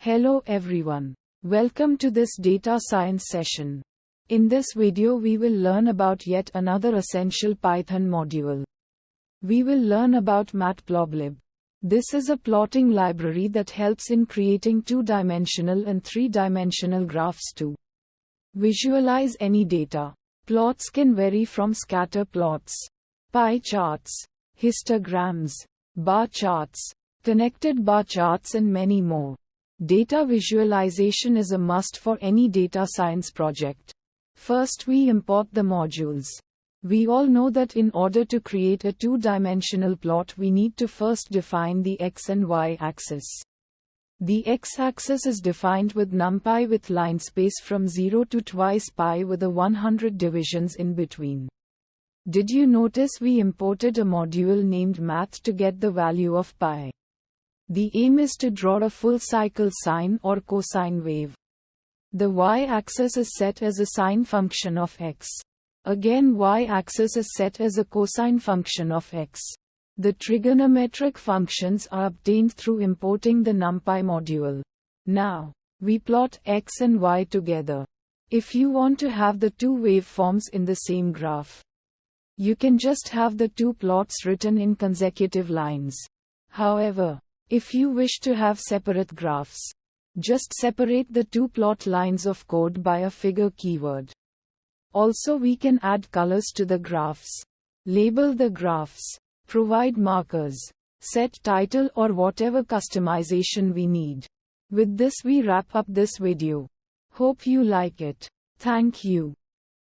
Hello everyone. Welcome to this data science session. In this video we will learn about yet another essential Python module. We will learn about Matplotlib. This is a plotting library that helps in creating two-dimensional and three-dimensional graphs to visualize any data. Plots can vary from scatter plots, pie charts, histograms, bar charts, connected bar charts and many more. Data visualization is a must for any data science project. First we import the modules. We all know that in order to create a two-dimensional plot we need to first define the x and y axis. The x-axis is defined with numpy with line space from 0 to twice pi with a 100 divisions in between. Did you notice we imported a module named math to get the value of pi? The aim is to draw a full cycle sine or cosine wave. The y-axis is set as a sine function of x. Again y-axis is set as a cosine function of x. The trigonometric functions are obtained through importing the numpy module. Now, we plot x and y together. If you want to have the two waveforms in the same graph, you can just have the two plots written in consecutive lines. However, if you wish to have separate graphs, just separate the two plot lines of code by a figure keyword. Also we can add colors to the graphs, label the graphs, provide markers, set title or whatever customization we need. With this we wrap up this video. Hope you like it. Thank you.